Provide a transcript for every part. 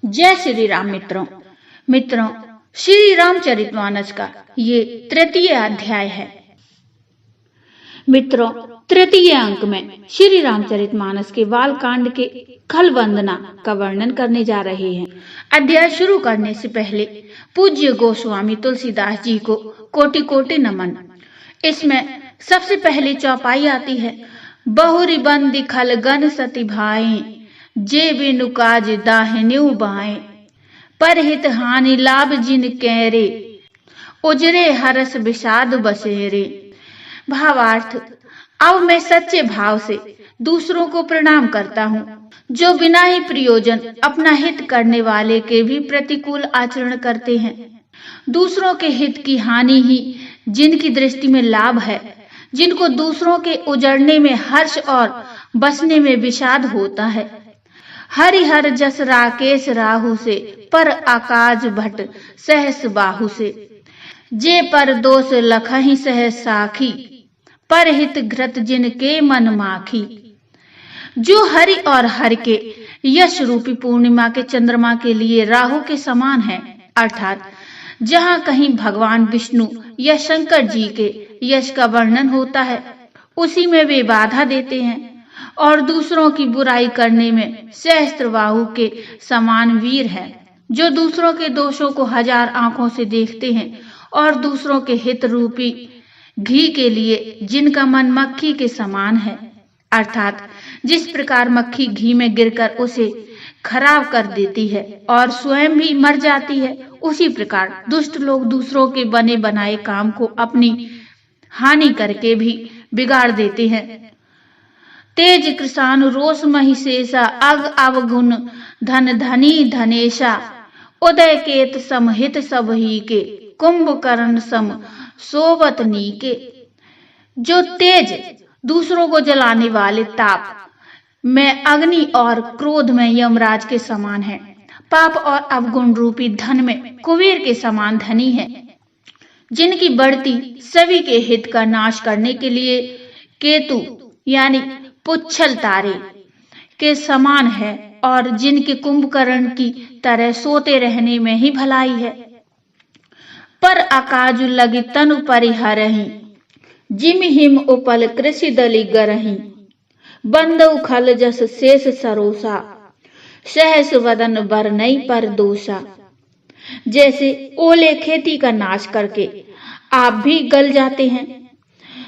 जय श्री राम मित्रों श्री रामचरितमानस का ये तृतीय अध्याय है। मित्रों, तृतीय अंक में श्री रामचरितमानस के बाल कांड के खल वंदना का वर्णन करने जा रहे हैं। अध्याय शुरू करने से पहले पूज्य गोस्वामी तुलसीदास जी को कोटि कोटि नमन। इसमें सबसे पहले चौपाई आती है। बहुरी बंदी खल गन सती भाई, जे बिनु काज दाहिन्यू बाएं, परहित हानि लाभ जिन कैरे, उजरे हरस विषाद बसेरे। भावार्थ, अब मैं सच्चे भाव से दूसरों को प्रणाम करता हूँ, जो बिना ही प्रयोजन अपना हित करने वाले के भी प्रतिकूल आचरण करते हैं। दूसरों के हित की हानि ही जिनकी दृष्टि में लाभ है, जिनको दूसरों के उजड़ने में हर्ष और बसने में विषाद होता है। हरिहर जस राकेश राहु से, पर आकाज भट सहस बाहु से, जे पर दोष लखहि सहस साखी, पर हित घृत जिनके मन माखी। जो हरि और हर के यश रूपी पूर्णिमा के चंद्रमा के लिए राहु के समान है, अर्थात जहाँ कहीं भगवान विष्णु या शंकर जी के यश का वर्णन होता है, उसी में वे बाधा देते हैं। और दूसरों की बुराई करने में सहस्त्रबाहु के समान वीर है, जो दूसरों के दोषों को हजार आंखों से देखते हैं और दूसरों के हित रूपी घी के लिए जिनका मन मक्खी के समान है, अर्थात जिस प्रकार मक्खी घी में गिरकर उसे खराब कर देती है और स्वयं भी मर जाती है, उसी प्रकार दुष्ट लोग दूसरों के बने बनाए काम को अपनी हानि करके भी बिगाड़ देते हैं। तेज कृषाण रोष महिषेषा, अग अवगुण धन धनी धनेशा, उदय केत समहित सब ही के, कुंभकर्ण सम सोबत नीके। जो तेज दूसरों को जलाने वाले ताप में अग्नि और क्रोध में यमराज के समान है, पाप और अवगुण रूपी धन में कुबेर के समान धनी है, जिनकी बढ़ती सभी के हित का नाश करने के लिए केतु यानी पुच्छल तारे के समान है, और जिनके कुंभकर्ण की तरह सोते रहने में ही भलाई है। पर आकाजु लगी तनु परिहरहि, जिम हिम उपल कृषि दलि गरहि, बंदउ खल जस शेष सरोसा, सहस वदन बरनई पर दोषा। जैसे ओले खेती का नाश करके आप भी गल जाते हैं,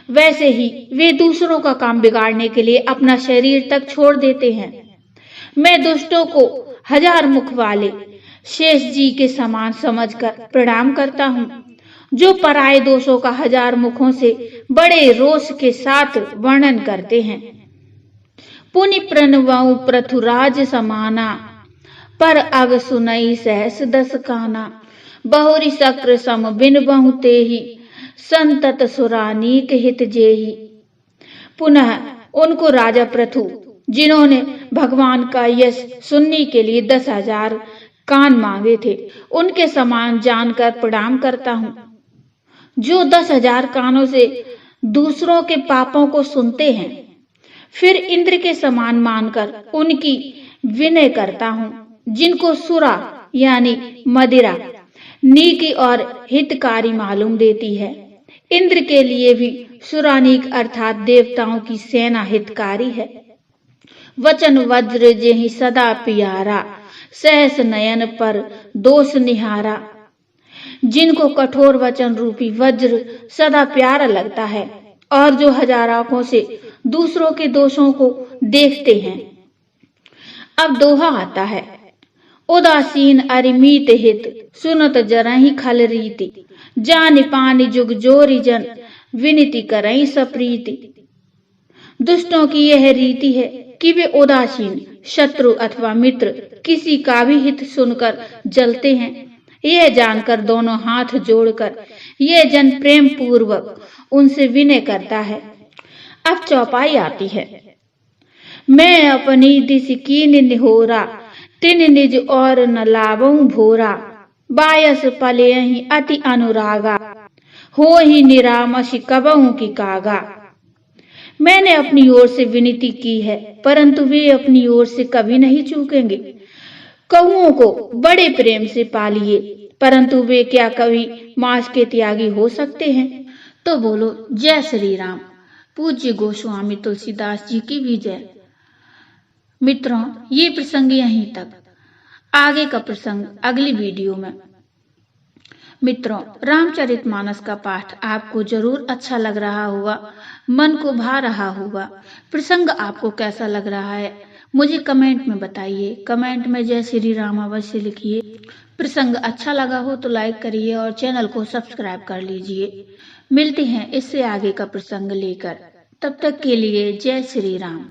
वैसे ही वे दूसरों का काम बिगाड़ने के लिए अपना शरीर तक छोड़ देते हैं। मैं दुष्टों को हजार मुख वाले शेष जी के समान समझकर प्रणाम करता हूँ, जो पराये दोषों का हजार मुखों से बड़े रोष के साथ वर्णन करते हैं। पुनि प्रणवउ पृथुराज समाना, पर अग सुनई सहस दस काना, बहुरी शक्र सम बिन बहु तेहि, संतत सुरानीक हित जेहि। पुनः उनको राजा पृथु, जिन्होंने भगवान का यश सुनने के लिए 10,000 कान मांगे थे, उनके समान जानकर प्रणाम करता हूँ, जो 10,000 कानों से दूसरों के पापों को सुनते हैं। फिर इंद्र के समान मानकर उनकी विनय करता हूँ, जिनको सुरा यानी मदिरा नीकी और हितकारी मालूम देती है। इंद्र के लिए भी सुरानीक अर्थात देवताओं की सेना हितकारी है। वचन वज्र जेहि सदा पियारा, सहस नयन पर दोष निहारा। जिनको कठोर वचन रूपी वज्र सदा प्यारा लगता है और जो हजार आंखों से दूसरों के दोषों को देखते हैं। अब दोहा आता है। उदासीन अरिमीत हित, सुनत जरहि खल रीति, जानि पानि जुग जोरी जन, विनती करई सप्रीति। दुष्टों की यह रीति है कि वे उदासीन शत्रु अथवा मित्र किसी का भी हित सुनकर जलते हैं। यह जानकर दोनों हाथ जोड़कर यह जन प्रेम पूर्वक उनसे विनय करता है। अब चौपाई आती है। मैं अपनी दिस कीन निहोरा, तिन निज और न लावऊं भोरा, बायस पलेहि अति अनुरागा, हो ही निरामश कबहू की कागा। मैंने अपनी ओर से विनती की है, परंतु वे अपनी ओर से कभी नहीं चूकेंगे। कौओं को बड़े प्रेम से पालिए, परंतु वे क्या कभी मांस के त्यागी हो सकते हैं? तो बोलो जय श्री राम। पूज्य गोस्वामी तुलसीदास जी की भी जय। मित्रों, ये प्रसंग यहीं तक, आगे का प्रसंग अगली वीडियो में। मित्रों, रामचरितमानस का पाठ आपको जरूर अच्छा लग रहा होगा, मन को भा रहा होगा। प्रसंग आपको कैसा लग रहा है मुझे कमेंट में बताइए। कमेंट में जय श्री राम अवश्य लिखिए। प्रसंग अच्छा लगा हो तो लाइक करिए और चैनल को सब्सक्राइब कर लीजिए। मिलते हैं इससे आगे का प्रसंग लेकर, तब तक के लिए जय श्री राम।